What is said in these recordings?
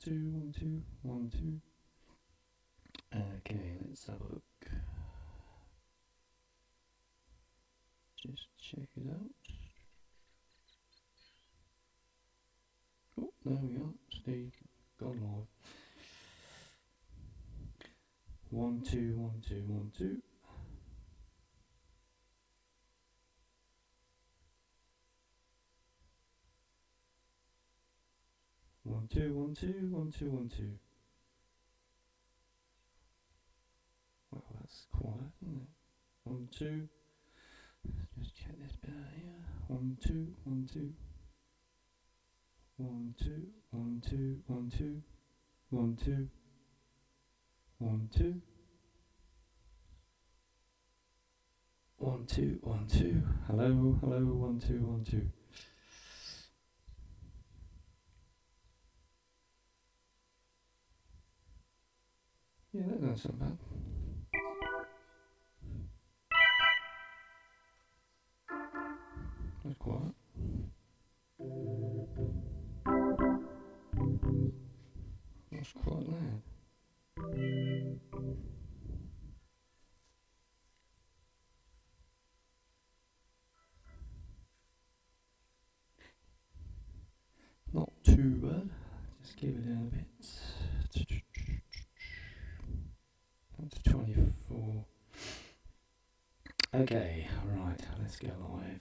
two, 1, 2, 1, 2. Okay, let's have a look. Just check it out. Oh, there we are. Steve, gone live. 1, 2, 1, 2, 1, 2. One, two, 1, 2, 1, 2, 1, 2. Well, that's quiet, isn't it? 1, 2. Let's just check this bit out here. 1, 2, 1, 2. 1, 2, 1, 2, 1, 2. 1, 2. 1, 2. 1, 2, 1, 2. Hello, hello, 1, 2, 1, 2. Yeah, that doesn't sound bad. That's quiet. That's quite loud. Not too bad. Just give it down a bit. That's 24. Okay, right, let's go live.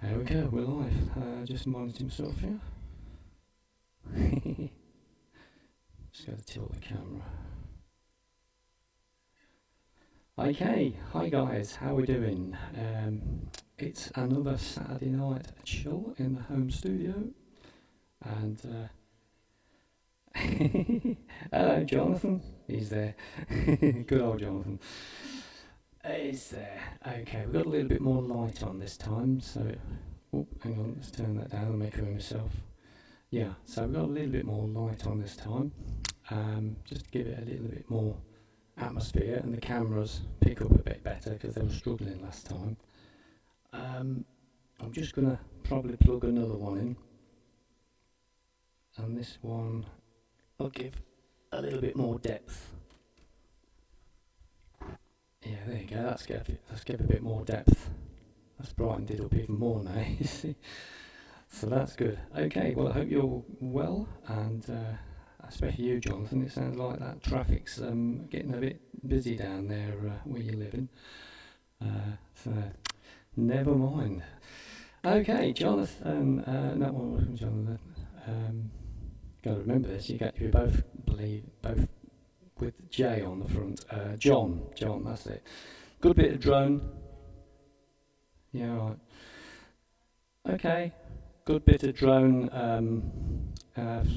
There we go, we're live. Just monitoring myself here. Just got to tilt the camera. Okay, hi guys, how are we doing? It's another Saturday night chill in the home studio. And hello Jonathan, he's there. Good old Jonathan. He's there. Okay, we've got a little bit more light on this time, so oh, hang on, let's turn that down and make it myself. Yeah, so we've got a little bit more light on this time, just to give it a little bit more atmosphere, and the cameras pick up a bit better because they were struggling last time. I'm just going to probably plug another one in, and this one I'll give a little bit more depth. Yeah, there you go, let's give a bit more depth. That's brightened it up even more now, you see. So that's good. Okay, well I hope you're well, and especially you Jonathan, it sounds like that traffic's getting a bit busy down there where you're living. So never mind. Okay, Jonathan, no one, Jonathan. Got to remember this. You both with J on the front. John, that's it. Good bit of drone. Yeah, right. Okay, good bit of drone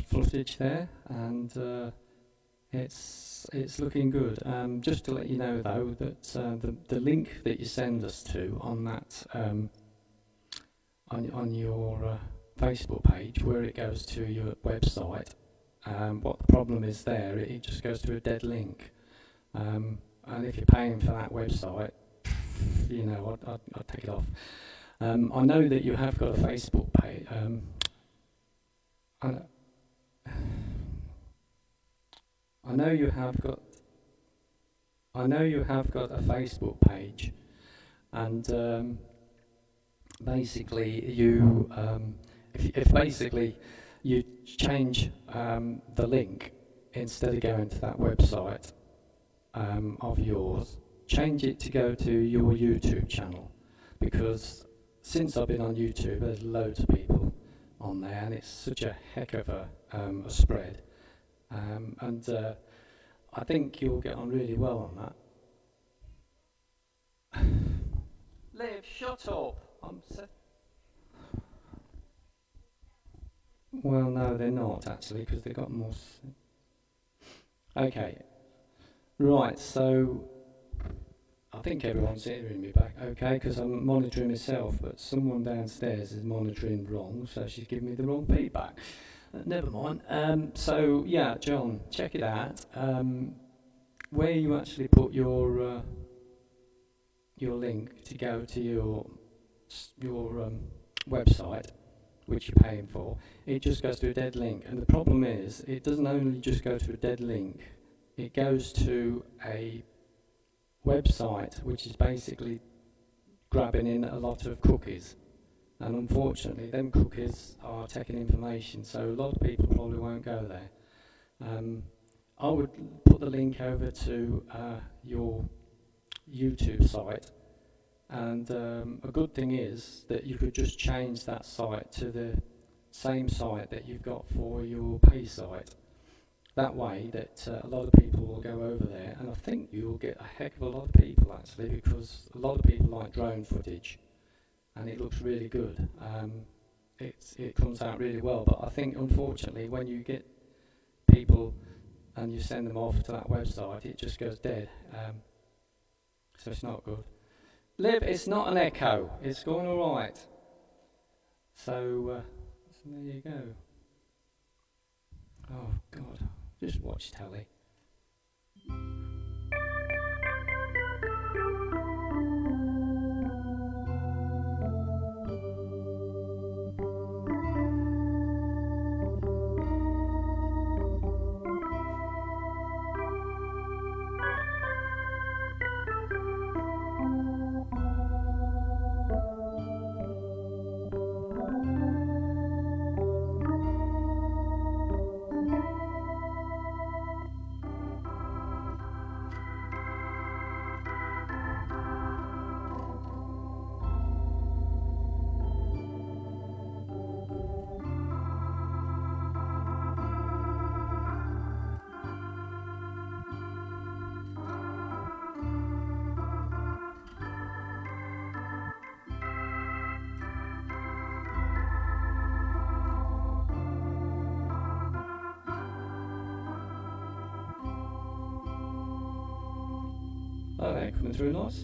footage there, and it's looking good. Just to let you know though that the link that you send us to on that on your Facebook page, where it goes to your website, what the problem is there, it just goes to a dead link, and if you're paying for that website, you know, I'd take it off. I know that you have got a Facebook page. I know you have got a Facebook page, and basically you if basically you change the link, instead of going to that website of yours, change it to go to your YouTube channel, because since I've been on YouTube there's loads of people on there, and it's such a heck of a spread, and I think you'll get on really well on that. Liv, shut up. Well, no, they're not actually, because they've got more. Okay, right. So I think everyone's hearing me back, okay? Because I'm monitoring myself, but someone downstairs is monitoring wrong, so she's giving me the wrong feedback. Never mind. So yeah, John, check it out. Where you actually put your link to go to your website, which you're paying for, it just goes to a dead link. And the problem is, it doesn't only just go to a dead link, it goes to a website which is basically grabbing in a lot of cookies. And unfortunately, them cookies are taking information, so a lot of people probably won't go there. I would put the link over to your YouTube site, and a good thing is that you could just change that site to the same site that you've got for your pay site. That way that a lot of people will go over there, and I think you'll get a heck of a lot of people actually, because a lot of people like drone footage and it looks really good. It comes out really well, but I think unfortunately when you get people and you send them off to that website, it just goes dead. So it's not good. Liv, it's not an echo, it's going alright. So there you go. Oh God, just watch telly. Okay, coming through nice.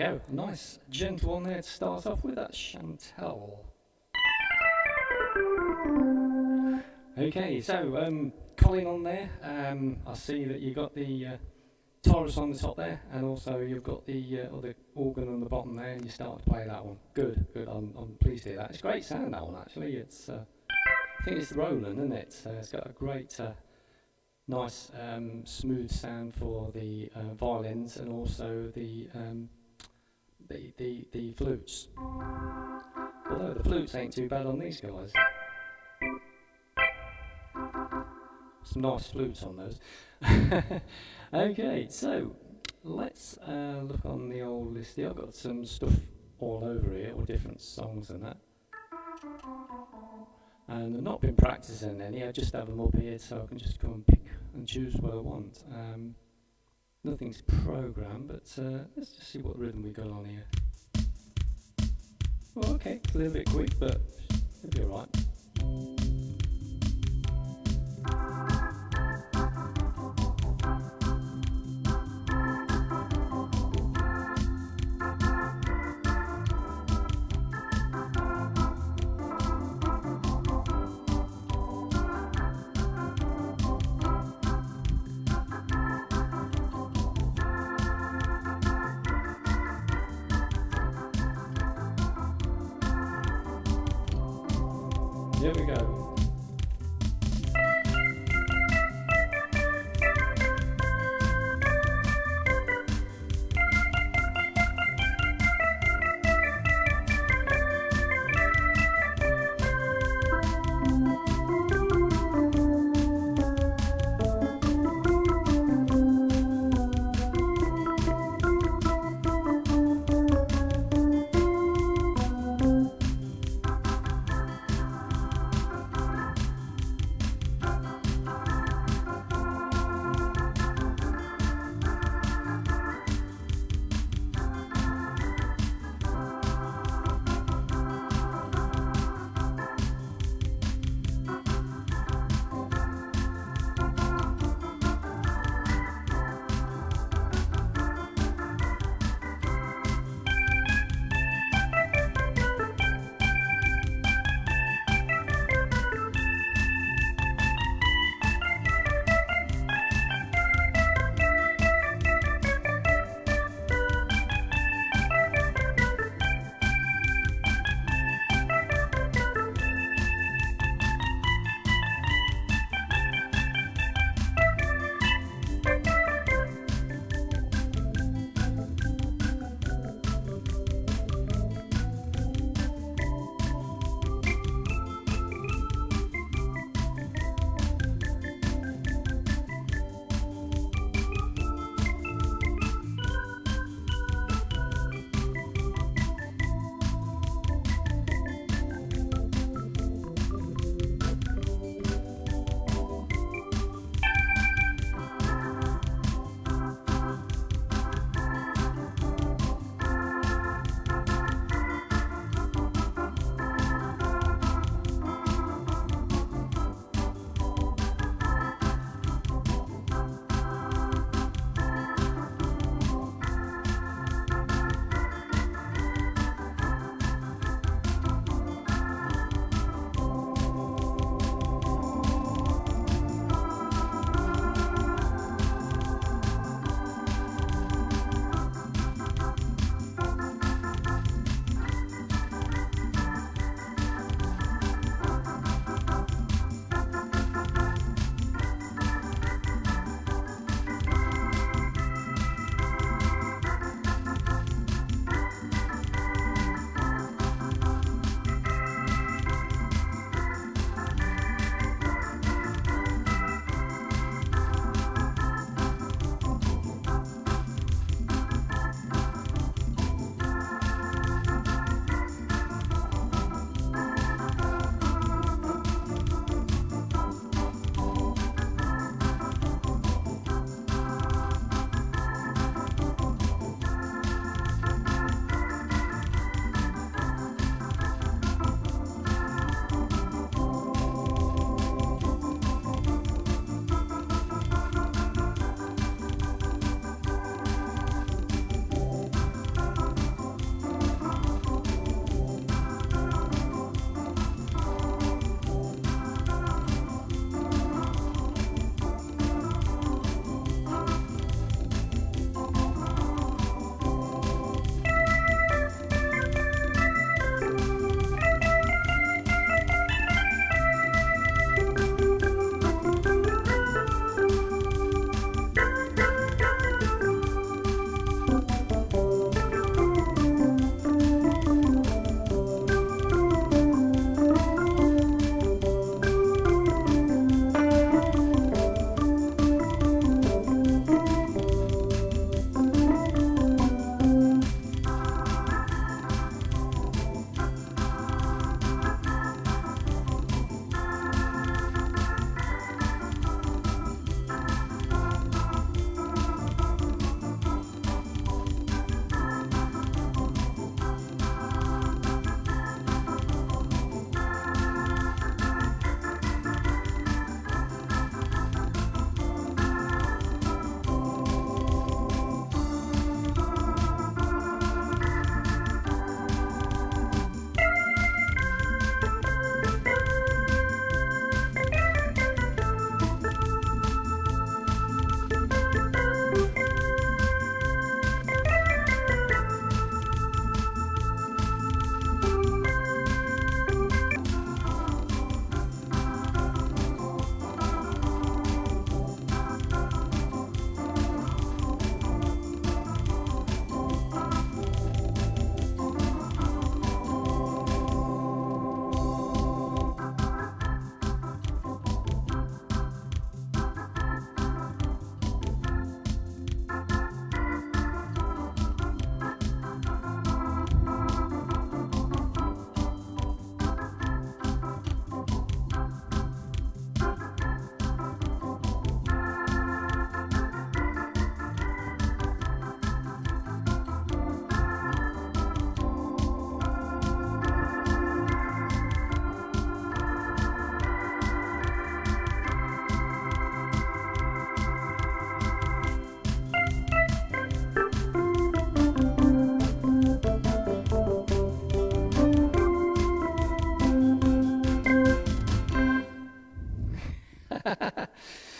go, nice gentle one there to start off with, that Chantel. Okay, so Colin on there, I see that you got the Taurus on the top there, and also you've got the other organ on the bottom there, and you start to play that one. Good, good, I'm pleased to hear that. It's a great sound, that one, actually. It's I think it's the Roland, isn't it? It's got a great, nice, smooth sound for the violins, and also the flutes. Although the flutes ain't too bad on these guys. Some nice flutes on those. Okay, so let's look on the old list here. I've got some stuff all over here, or different songs and that. And I've not been practicing any, I just have them up here so I can just go and pick and choose what I want. Nothing's programmed, but let's just see what rhythm we got on here. Well, okay, it's a little bit quick, but it'll be alright. Here we go.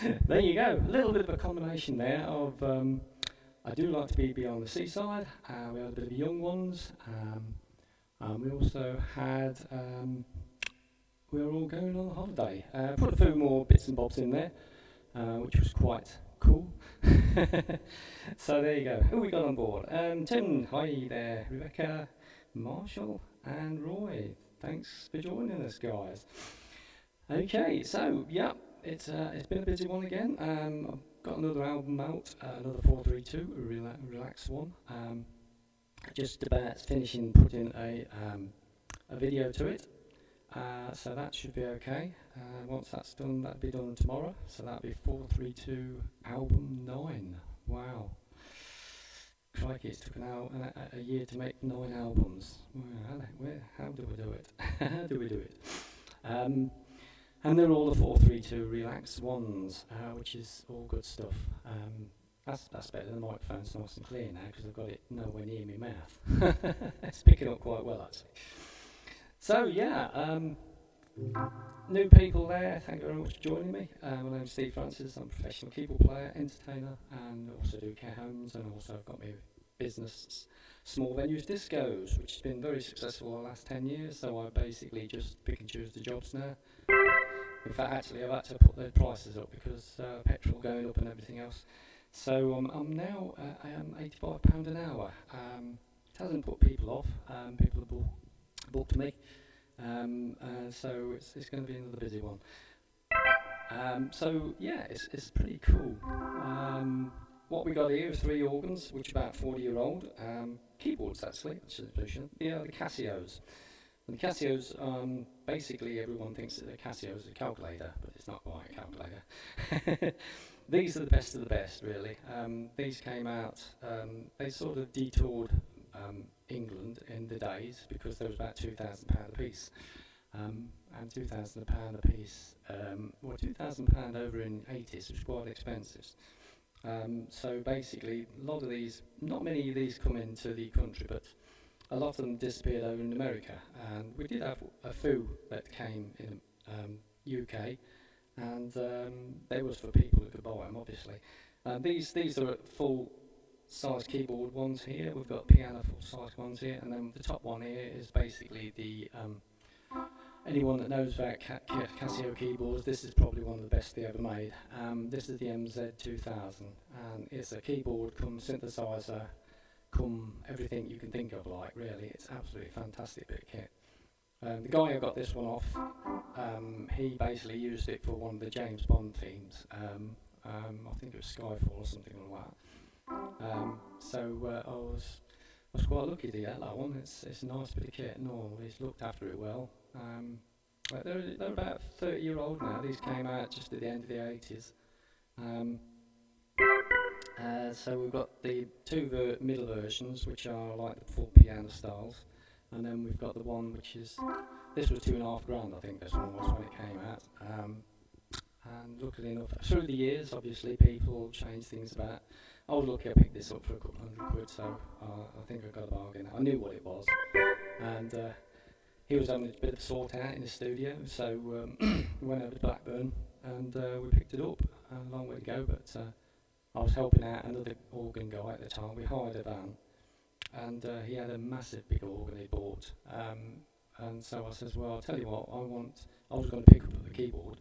There you go. A little bit of a combination there of I do like to be on the seaside. We had a bit of young ones. We also had we were all going on holiday. Put a few more bits and bobs in there, which was quite cool. So there you go. Who we got on board? Tim, hi there. Rebecca, Marshall, and Roy. Thanks for joining us, guys. Okay, so yeah, it's been a busy one again. I've got another album out, another 432, Relax one. Just about finishing putting a video to it. So that should be okay. Once that's done, that'll be done tomorrow. So that'll be 432 album 9. Wow. Crikey, it's taken out a year to make 9 albums. How do we do it? How do we do it? And they're all the 432 Relax ones, which is all good stuff. That's better than the microphone's nice and clear now because I've got it nowhere near my mouth. It's picking up quite well actually. So yeah, new people there, thank you very much for joining me. My name's Steve Francis, I'm a professional keyboard player, entertainer, and also do care homes, and also I've got my business, Small Venues Discos, which has been very successful the last 10 years, so I basically just pick and choose the jobs now. In fact, actually, I've had to put the prices up because petrol going up and everything else. So I'm now £85 an hour. It hasn't put people off. People have booked me. So it's going to be another busy one. So yeah, it's pretty cool. What we got here are 3 organs, which are about 40-year-old. Keyboards, actually, yeah, the Casios. And the Casios, basically everyone thinks that the Casio is a calculator, but it's not quite a calculator. These are the best of the best, really. These came out, they sort of detoured England in the days because there was about £2,000 a piece. And £2,000 a piece, well, £2,000 over in the 80s was quite expensive. So basically, a lot of these, not many of these come into the country, but a lot of them disappeared over in America. And we did have a few that came in UK, and they was for people who could buy them, obviously. These are full-size keyboard ones here. We've got piano full-size ones here, and then the top one here is basically the anyone that knows about Casio keyboards, this is probably one of the best they ever made. This is the MZ2000, and it's a keyboard come synthesizer, come everything you can think of, like, really. It's absolutely fantastic bit of kit. The guy who got this one off, he basically used it for one of the James Bond themes. I think it was Skyfall or something like that. So I was quite lucky to get that one. It's a nice bit of kit and all. He's looked after it well. But they're about 30-year-old now. These came out just at the end of the 80s. So we've got the 2 middle versions, which are like the full piano styles, and then we've got the one which is, this was £2,500, I think this one was when it came out. And luckily enough, through the years, obviously people change things about. I was lucky I picked this up for a couple £100, so I think I got a bargain. I knew what it was, and he was having a bit of a sort out in the studio, so we went over to Blackburn and we picked it up. A long way to go, but I was helping out another organ guy at the time. We hired a van, and he had a massive big organ he bought. And so I says, well, I'll tell you what, I was going to pick up the keyboard.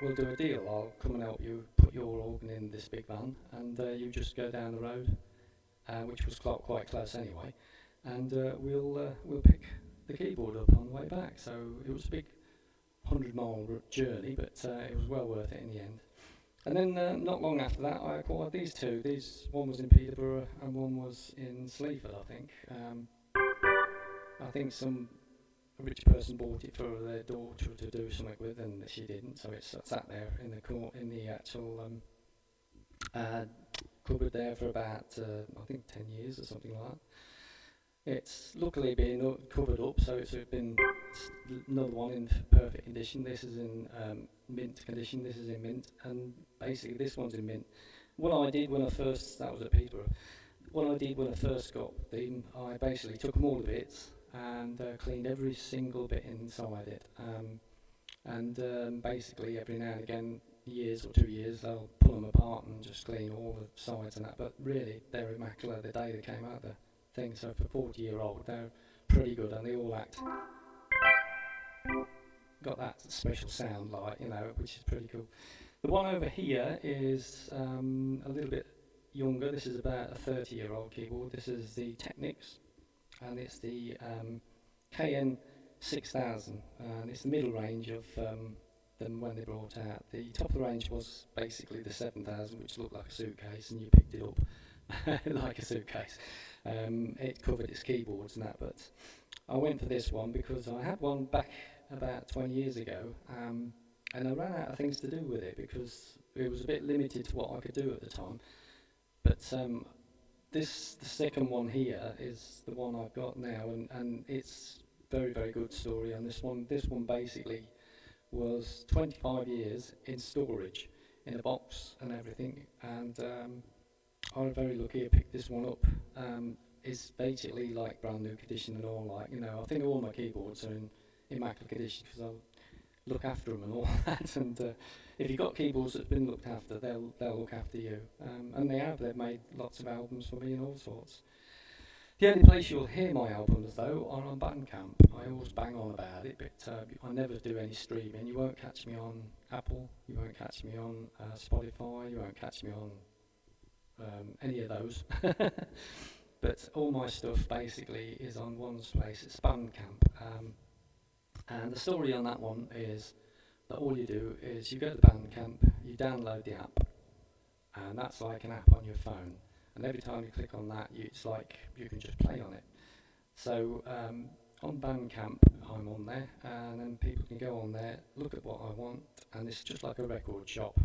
We'll do a deal. I'll come and help you put your organ in this big van, and you just go down the road, which was quite close anyway, and we'll pick the keyboard up on the way back. So it was a big 100-mile journey, but it was well worth it in the end. And then not long after that, I acquired these 2. One was in Peterborough and one was in Sleaford, I think. I think some rich person bought it for their daughter to do something with, and she didn't, so it's sat there in the actual cupboard there for about I think 10 years or something like that. It's luckily been covered up, so it's been another one in perfect condition. This is in mint condition, this is in mint, and basically this one's in mint. What I did when I first, that was at Peterborough, what I did when I first got them, I basically took them all to bits and cleaned every single bit inside it. And basically every now and again years or 2 years, they'll pull them apart and just clean all the sides and that. But really, they're immaculate the day they came out the thing. So for 40-year-old, they're pretty good, and they all act. Got that special sound, like, you know, which is pretty cool. The one over here is a little bit younger. This is about a 30-year-old keyboard. This is the Technics, and it's the KN 6000, and it's the middle range of them when they brought out. The top of the range was basically the 7000, which looked like a suitcase, and you picked it up like a suitcase. It covered its keyboards and that, but I went for this one because I had one back about 20 years ago, and I ran out of things to do with it because it was a bit limited to what I could do at the time. But the second one here is the one I've got now, and it's very, very good story on this one. This one basically was 25 years in storage in a box and everything, and I was very lucky I picked this one up. It's basically like brand new condition and all, like, you know, I think all my keyboards are in immaculate condition because I look after them and all that, and if you've got keyboards that's been looked after, they'll look after you, and they've made lots of albums for me and all sorts. The only place you'll hear my albums, though, are on BANDCAMP. I always bang on about it, but I never do any streaming. You won't catch me on Apple, you won't catch me on Spotify, you won't catch me on any of those. But all my stuff basically is on one place. It's BANDCAMP. And the story on that one is that all you do is you go to the BANDCAMP, you download the app, and that's like an app on your phone. And every time you click on that, it's like you can just play on it. So on BANDCAMP, I'm on there, and then people can go on there, look at what I want, and it's just like a record shop.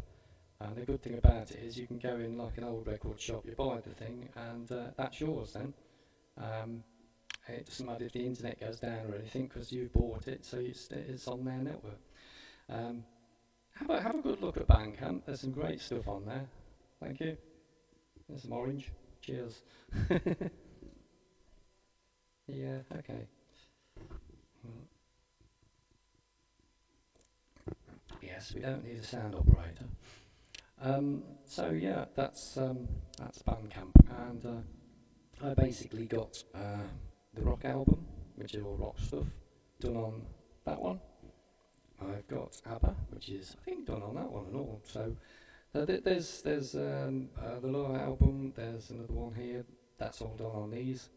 And the good thing about it is you can go in like an old record shop, you buy the thing, and that's yours then. It doesn't matter if the internet goes down or anything because you bought it, so it's on their network. Have a good look at BANDCAMP. There's some great stuff on there. Thank you. There's some orange. Cheers. Yeah, okay. Yes, we don't need a sound operator. So yeah, that's BANDCAMP, and I basically got the rock album, which is all rock stuff, done on that one. I've got ABBA, which is I think done on that one and all. So there's the Lower album. There's another one here. That's all done on these.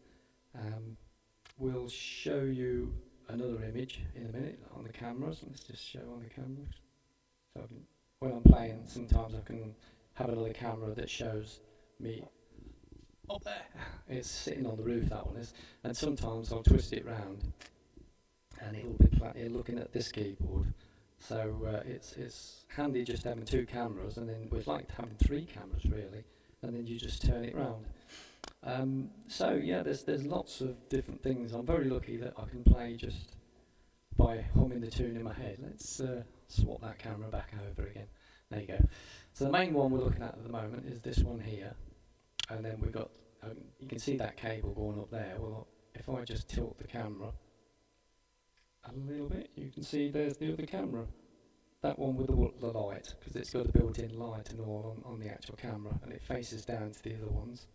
We'll show you another image in a minute on the cameras. Let's just show on the cameras. So when I'm playing, sometimes I can have another camera that shows me up there. It's sitting on the roof, that one is, and sometimes I'll twist it round, and it'll be looking at this keyboard. So it's handy just having two cameras, and then we'd like having three cameras really, and then you just turn it round. So yeah, there's lots of different things. I'm very lucky that I can play just by humming the tune in my head. Let's swap that camera back over again. There you go. So the main one we're looking at the moment is this one here, and then we've got, you can see that cable going up there. Well, if I just tilt the camera a little bit, you can see there's the other camera. That one with the light, because it's got a built-in light and all on the actual camera, and it faces down to the other ones.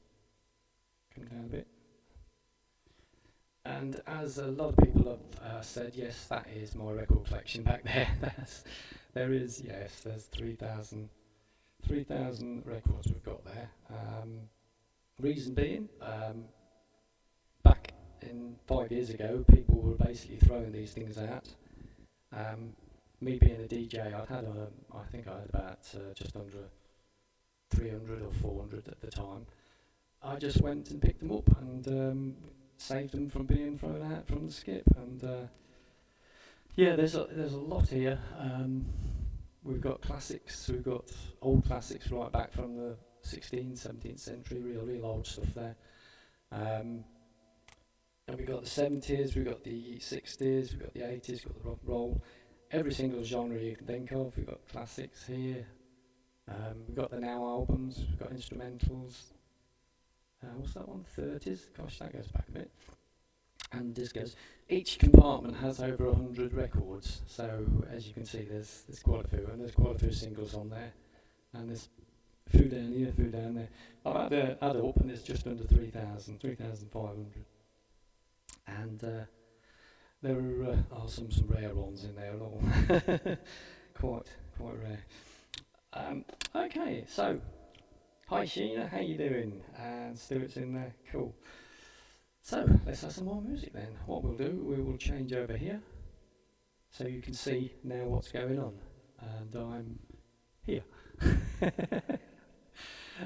Come down a bit. And as a lot of people have said, yes, that is my record collection back there. There's 3,000 records we've got there. Reason being, back in 5 years ago, people were basically throwing these things out. Me being a DJ, I think I had about just under 300 or 400 at the time. I just went and picked them up and saved them from being thrown out from the skip. And yeah, there's a lot here. We've got classics, we've got old classics right back from the 16th, 17th century, real old stuff there. And we've got the 70s, we've got the 60s, we've got the 80s, we've got the rock and roll. Every single genre you can think of. We've got classics here. We've got the now albums, we've got instrumentals. What's that one? 30s? Gosh, that goes back a bit. and discos. Each compartment has over 100 records, so as you can see there's quite a few, and there's quite a few singles on there, and there's a few down here, a few down there. I've had to add up and it's just under 3,500. And there are some rare ones in there at all. quite rare. Okay, so hi Sheena, how you doing? And Stuart's in there, cool. So let's have some more music then. What we'll do, we will change over here so you can see now what's going on. And I'm here.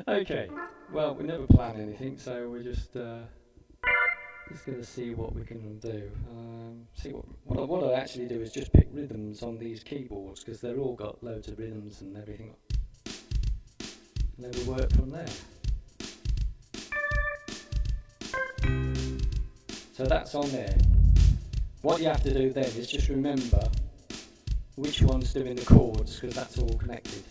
Okay, well we never plan anything, so we're just going to see what we can do. What I actually do is just pick rhythms on these keyboards, because they're all got loads of rhythms and everything. And then we work from there. So that's on there. What you have to do then is just remember which one's doing the chords, because that's all connected.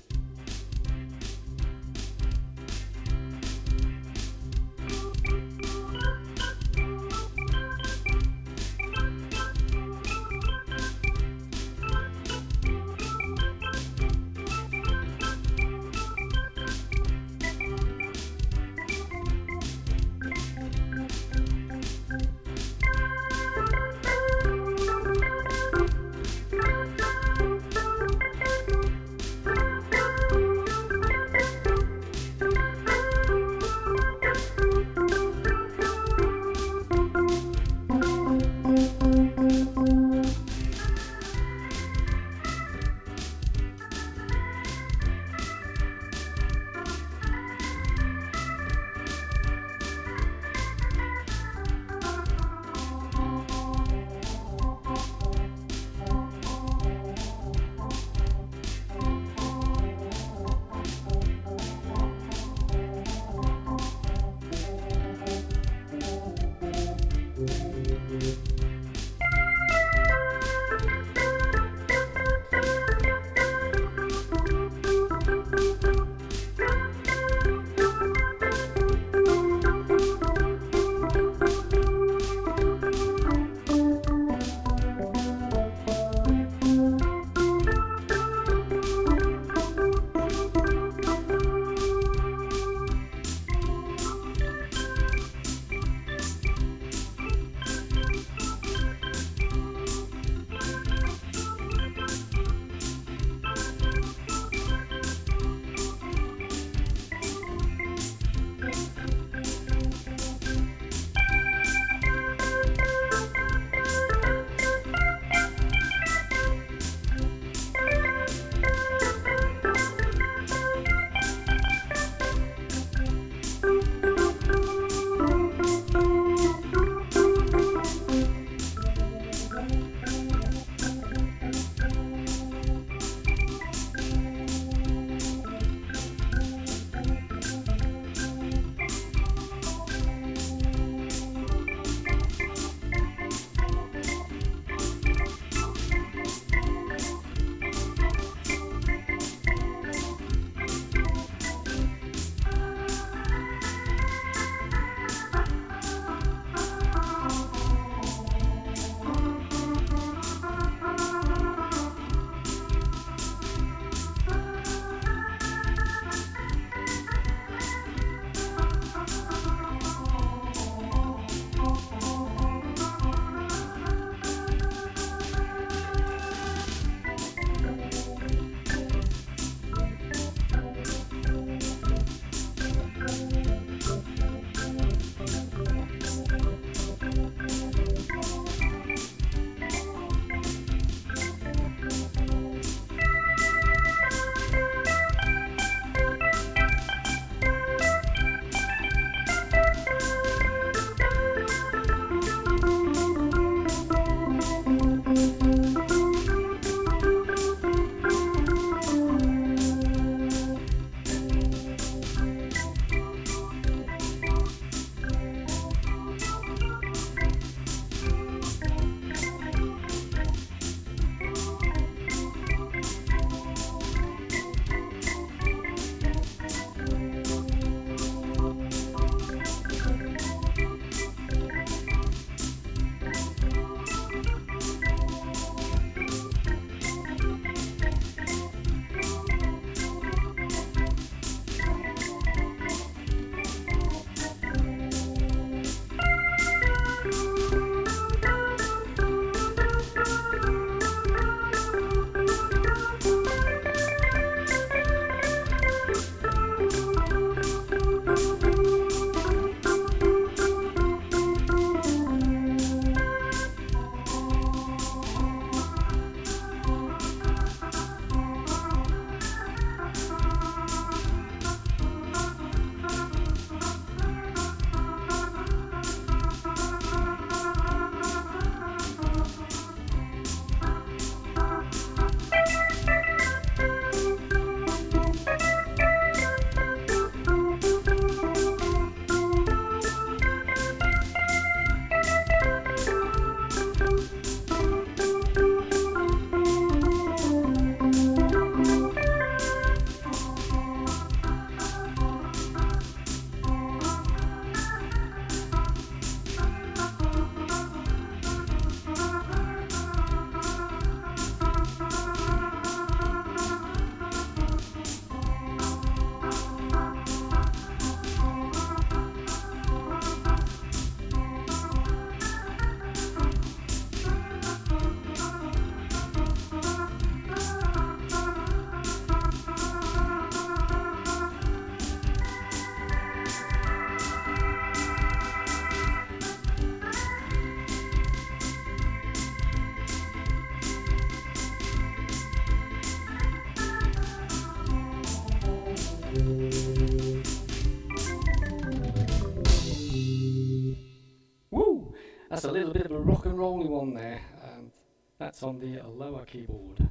rolly one there, and that's on the lower keyboard.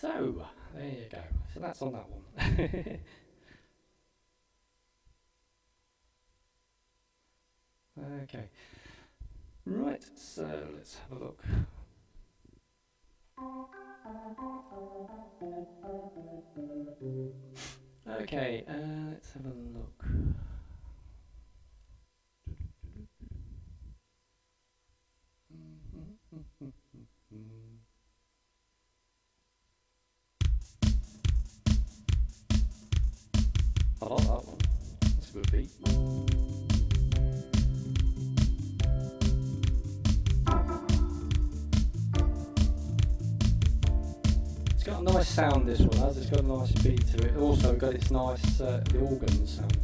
So, there you go. So that's on that one. Okay. Right, so let's have a look. Okay, let's have a look. I like that one. That's a good beat. It's got a nice sound, this one has. It's got a nice beat to it. Also got its nice the organ sound.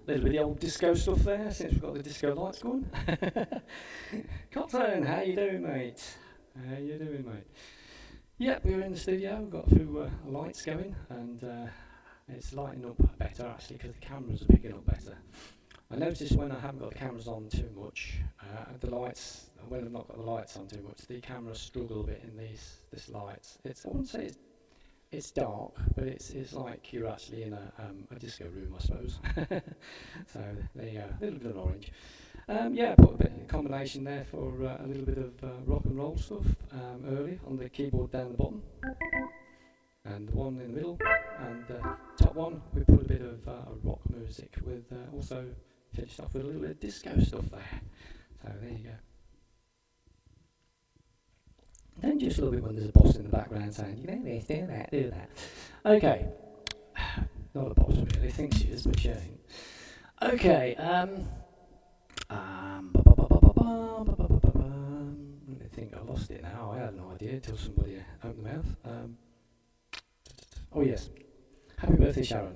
little bit of the old disco stuff there, since we've got the disco lights going. Cotton, how you doing, mate? How you doing, mate? Yeah, we're in the studio, we've got a few lights going, and it's lighting up better, actually, because the cameras are picking up better. I noticed when I haven't got the cameras on too much, the lights, when I've not got the lights on too much, the cameras struggle a bit in this light. I wouldn't say it's dark, but it's like you're actually in a disco room, I suppose. So there you go, a little bit of orange. Yeah, put a bit of combination there for a little bit of rock and roll stuff early on the keyboard down the bottom, and the one in the middle, and top one we put a bit of rock music with also finished off with a little bit of disco stuff there. So there you go. Don't just love it when there's a boss in the background saying, you know this, do that, do that. Okay. Not a boss really, thinks she is, but she ain't. Okay, I think I lost it now. I had no idea until somebody opened the mouth. Oh yes. Happy birthday, Sharon.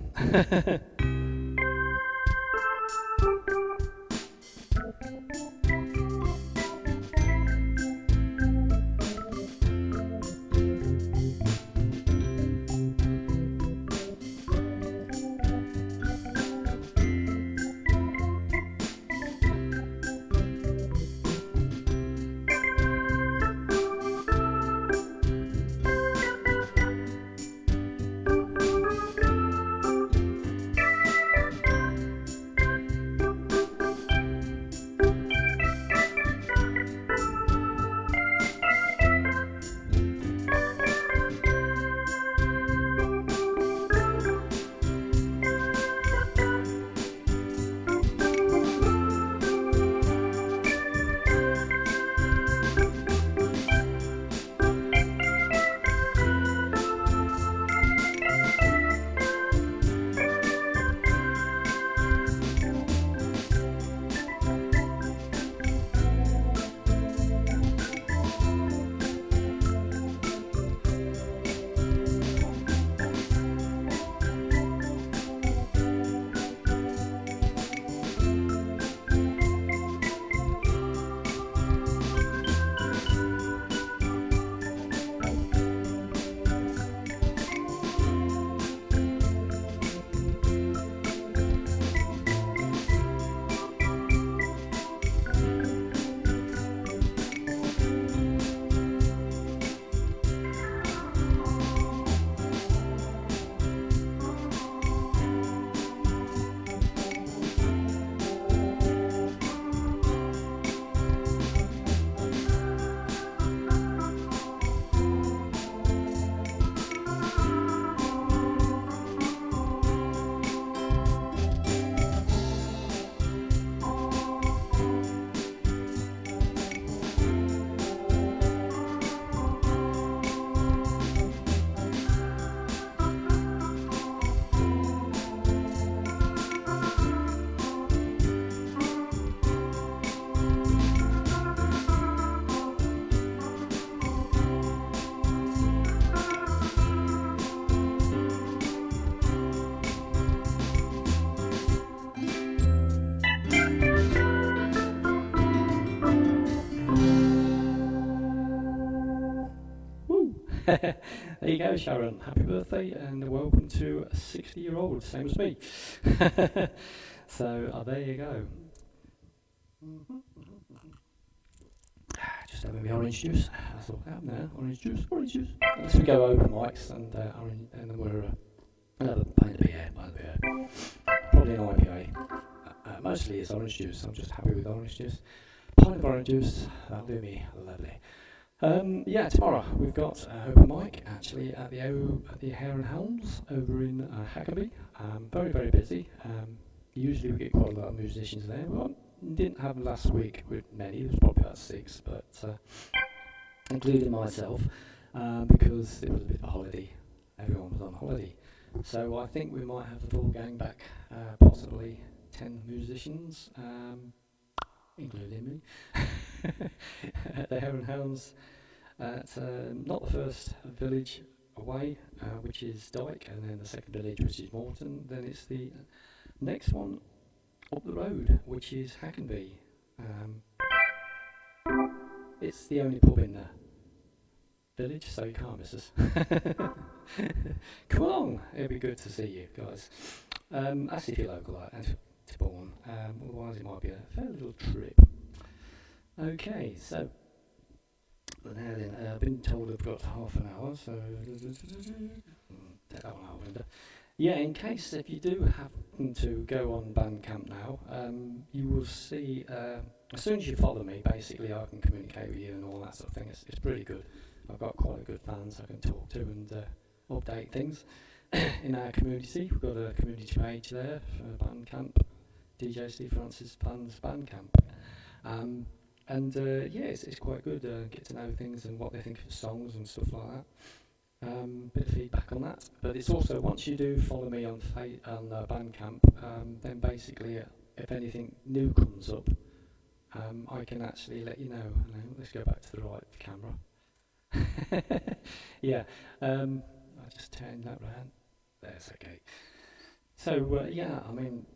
There you go, Sharon. Happy birthday and welcome to a 60-year-old, same as me. So there you go. Just having my orange juice. That's all I have now. Orange juice, orange juice. Unless we go open mics and then we're another pint of beer, probably an IPA. Mostly it's orange juice. I'm just happy with orange juice. Pint of orange juice. That'll do me lovely. Yeah, tomorrow we've got open mic actually at the Hare and Hounds over in Hackaby. Very, very busy. Usually we get quite a lot of musicians there. Well, didn't have last week with many. There was probably about 6, but including myself, because it was a bit of a holiday. Everyone was on holiday, so I think we might have the full gang back, possibly 10 musicians, including me, at the Hare and Hounds. At not the first village away, which is Dyke, and then the second village, which is Morton. Then it's the next one up the road, which is Hackenby. It's the only pub in the village, so you can't miss us. Come along, it'll be good to see you guys. That's if you're local and to Bourne. Otherwise it might be a fair little trip. Okay, so now then, I've been told I've got half an hour, so take that one out of window. Yeah, in case if you do happen to go on BANDCAMP now, you will see, as soon as you follow me, basically I can communicate with you and all that sort of thing. It's pretty good. I've got quite a good fans I can talk to and update things in our community. We've got a community page there for BANDCAMP, DJ Steve Francis Fans BANDCAMP. Yeah, it's quite good, get to know things and what they think of songs and stuff like that. Bit of feedback on that, but it's also, once you do follow me on BANDCAMP, then basically if anything new comes up, I can actually let you know. Let's go back to the right camera. Yeah, I just turned that round. That's okay. So yeah, I mean,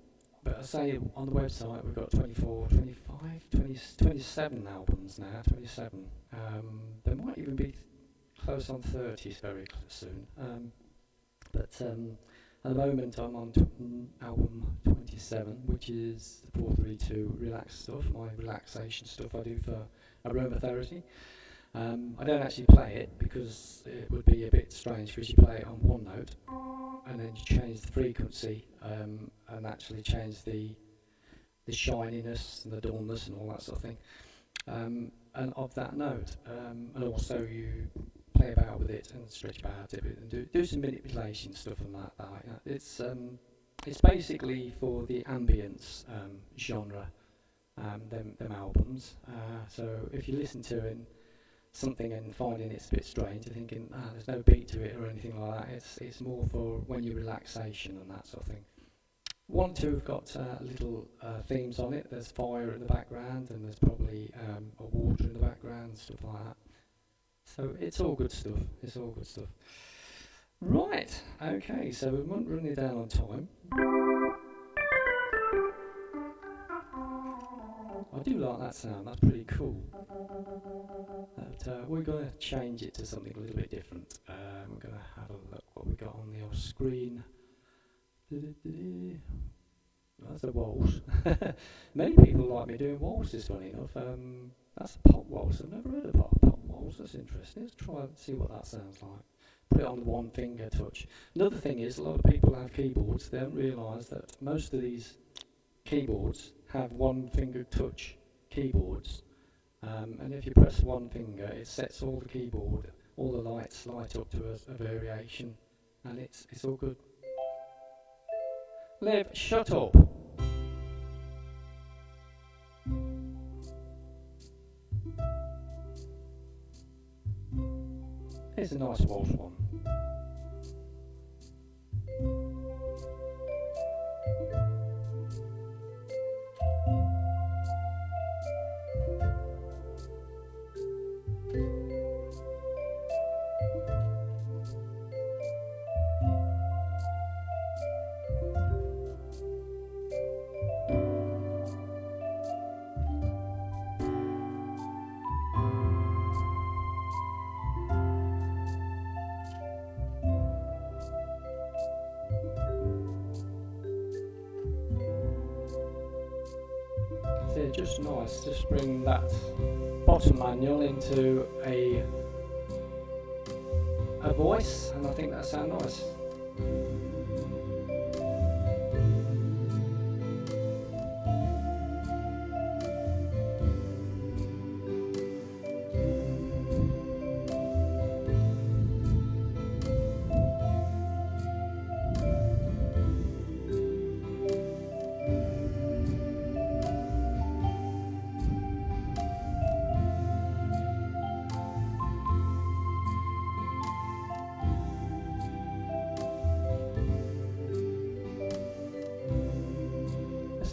but I say on the website we've got 24, 25, 20, 27 albums now, 27. There might even be close on 30 very soon. But at the moment I'm on album 27, which is the 432 relax stuff, my relaxation stuff I do for aromatherapy. I don't actually play it because it would be a bit strange, because you play it on one note and then you change the frequency and actually change the shininess and the dullness and all that sort of thing, and of that note, and also you play about with it and stretch about it and do some manipulation stuff and that. It's basically for the ambience genre, them albums. So if you listen to it, something and finding it's a bit strange and thinking there's no beat to it or anything like that, it's more for when you're relaxation and that sort of thing. One or two have got little themes on it. There's fire in the background and there's probably a water in the background and stuff like that. So it's all good stuff. It's all good stuff. Right, okay, so we're running down on time. I do like that sound, that's pretty cool. But we're going to change it to something a little bit different. We're going to have a look what we got on the old screen. That's a waltz. Many people like me doing waltzes, funny enough. That's a pop waltz. I've never heard of a pop waltz. That's interesting. Let's try and see what that sounds like. Put it on the one finger touch. Another thing is, a lot of people have keyboards. They don't realise that most of these keyboards have one finger touch keyboards. And if you press one finger, it sets all the keyboard, all the lights light up to a variation, and it's all good. Liv, shut up. Here's a nice waltz one. Just nice, just bring that bottom manual into a voice, and I think that sounds nice.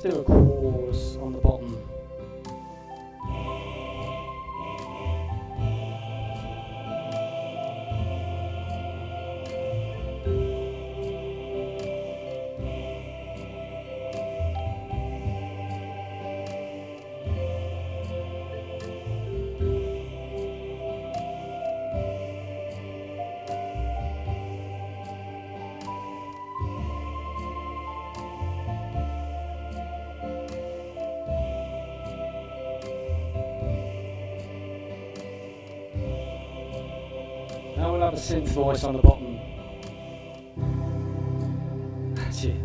Do a chorus on the bottom. Now we'll have a synth voice on the bottom. That's it.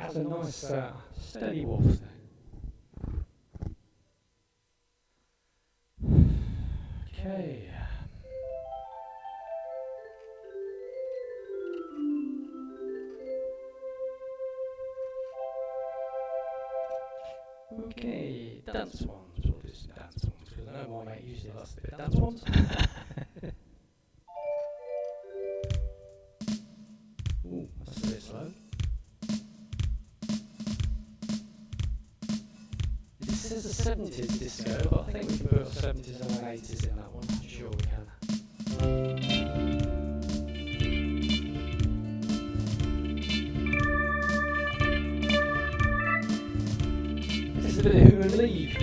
Has a nice steady wolf there. Okay. Okay, dance ones. We'll do some dance ones because I know my mate usually likes a bit of dance ones. Ooh, that's a bit slow. This is a 70s disco, but I think we can put 70s and 80s in that one. I'm sure we can. This is a bit of Who and Leave.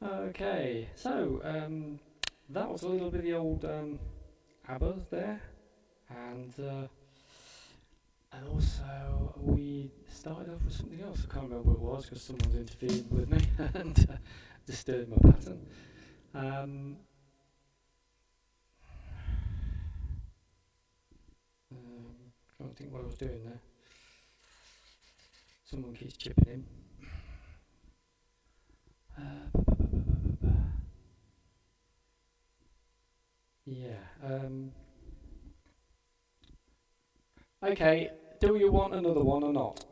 Okay, so that was a little bit of the old ABBA there, and also we started off with something else. I can't remember what it was because someone's interfered with me and disturbed my pattern. Can't think what I was doing there. Someone keeps chipping in. Yeah. Okay, do you want another one or not?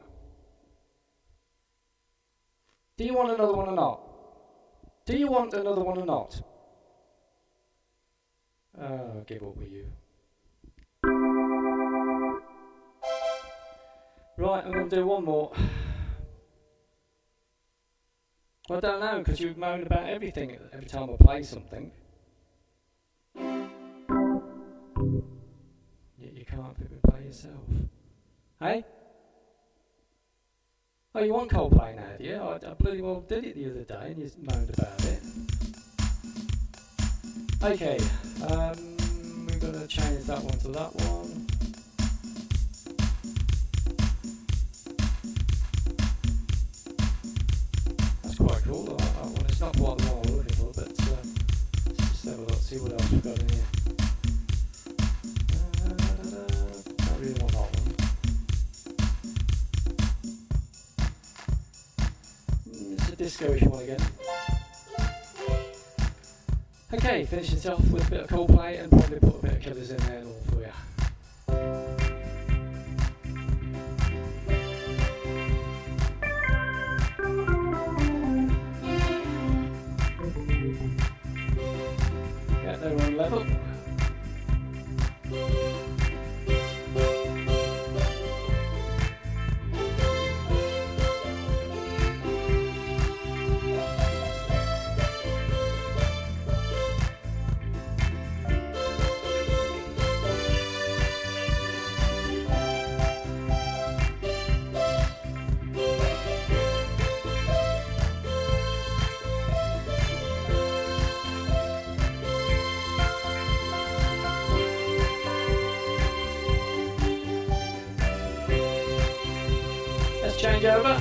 Do you want another one or not? Do you want another one or not? I'll give up with you. Right, I'm going to do one more. Well, I don't know, because you moan about everything every time I play something. Yet you can't pick and play yourself. Hey? Oh, you want Coldplay now, do you? I bloody well did it the other day and you moaned about it. Okay, we're going to change that one to that one. That's quite cool, I like that one. It's not quite the one I'm looking for, but let's just have a look, see what else we've got in here. Don't really want that one. It's a disco-ish one again. Okay, finishing it off with a bit of Coldplay and probably put a bit of Killers in there and all for you. Yeah, they're on level. Change over.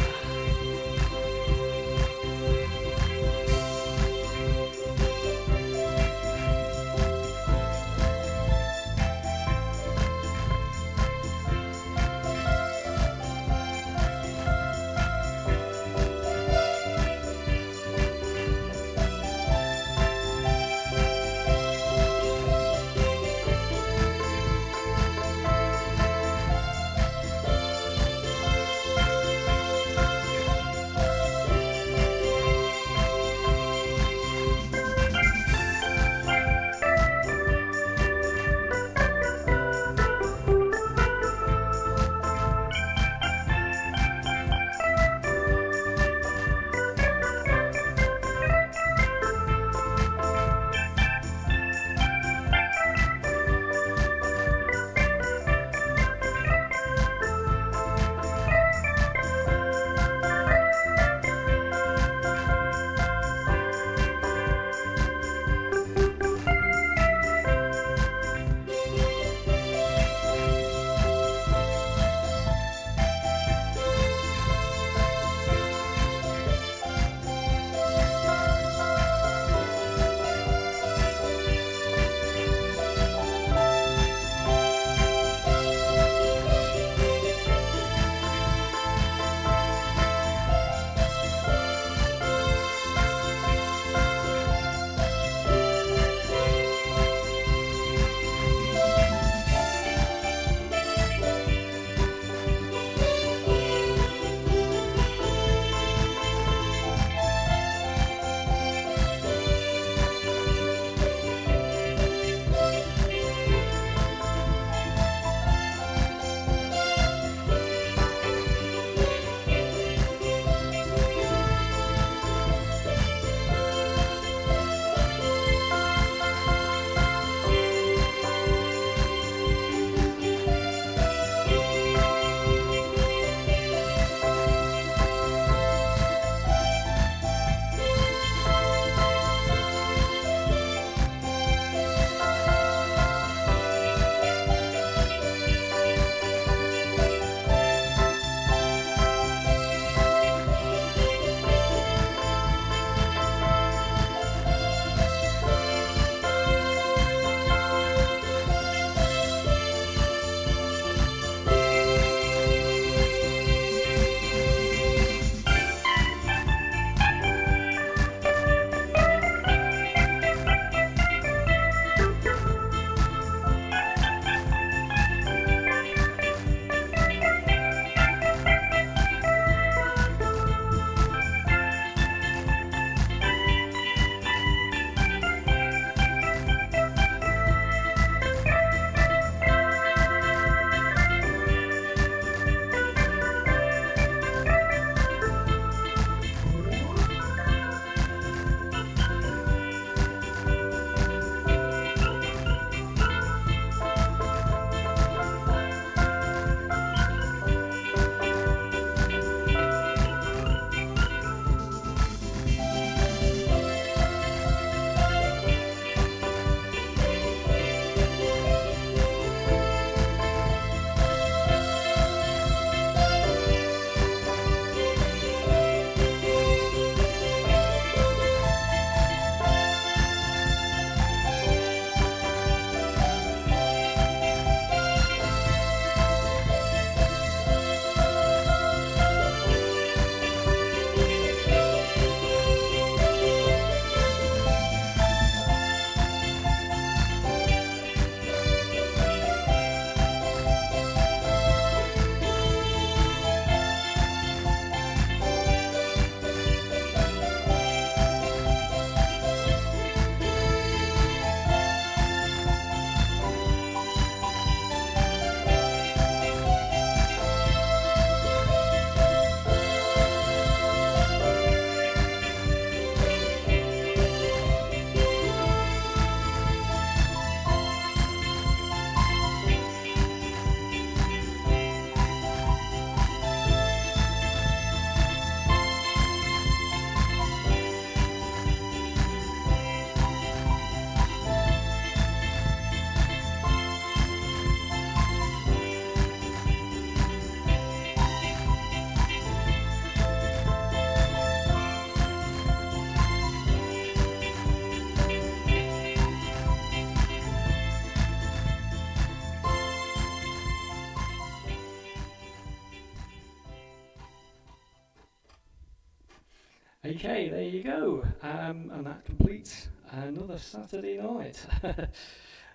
Okay, there you go. And that completes another Saturday night.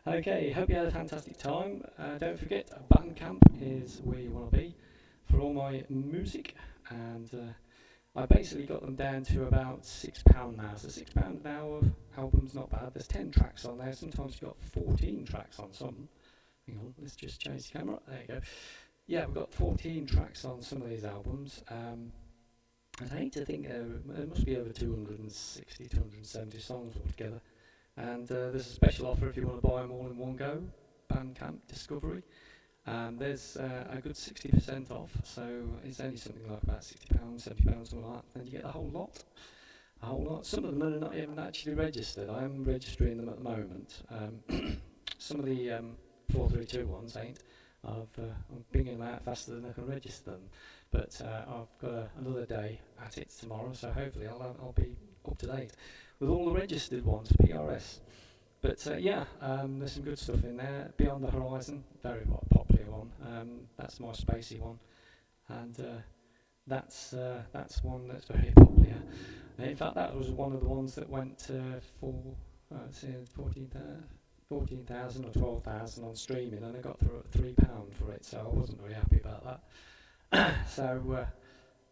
Okay, hope you had a fantastic time. Don't forget, BANDCAMP is where you want to be for all my music, and I basically got them down to about £6 now. So £6 an hour album's not bad. There's 10 tracks on there. Sometimes you've got 14 tracks on some. Hang on, let's just change the camera. There you go. Yeah, we've got 14 tracks on some of these albums. I'd hate to think there must be over 260, 270 songs altogether. And there's a special offer if you want to buy them all in one go, BANDCAMP Discovery. There's a good 60% off, so it's only something like about £60, £70, something like that. Then you get a whole lot. A whole lot. Some of them are not even actually registered. I am registering them at the moment. Some of the 432 ones ain't. I'm bringing them out faster than I can register them. But I've got another day at it tomorrow, so hopefully I'll be up to date with all the registered ones, PRS. But yeah, there's some good stuff in there. Beyond the Horizon, very popular one. That's my spacey one, and that's one that's very popular. In fact, that was one of the ones that went for 14,000 or 12,000 on streaming, and I got through at £3 for it, so I wasn't very happy about that. So,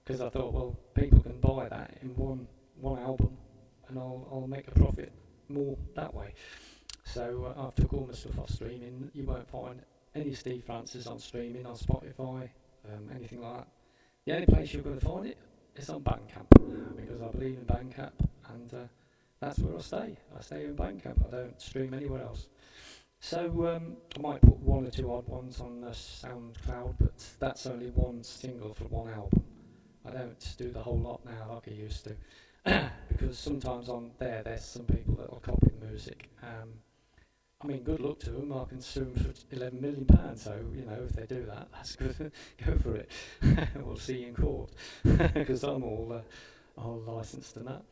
because I thought, well, people can buy that in one album, and I'll make a profit more that way. So I've took all my stuff off streaming. You won't find any Steve Francis on streaming, on Spotify, anything like that. The only place you're going to find it is on BANDCAMP, because I believe in BANDCAMP, and that's where I stay. I stay in BANDCAMP. I don't stream anywhere else. So I might put one or two odd ones on SOUNDCLOUD, but that's only one single for one album. I don't do the whole lot now like I used to, because sometimes on there's some people that will copy the music. I mean, good luck to them. I can sue them for £11 million, so, you know, if they do that, that's good. Go for it. We'll see you in court, because I'm all licensed and that.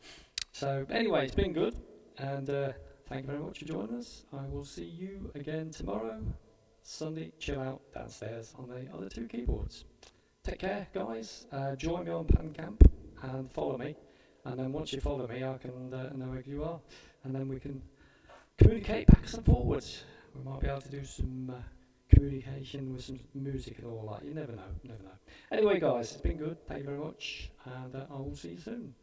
So, anyway, it's been good, and thank you very much for joining us. I will see you again tomorrow, Sunday, chill out downstairs on the other two keyboards. Take care, guys. Join me on BANDCAMP and follow me. And then once you follow me, I can know where you are, and then we can communicate backwards and forwards. We might be able to do some communication with some music and all that. You never know, never know. Anyway, guys, it's been good. Thank you very much, and I will see you soon.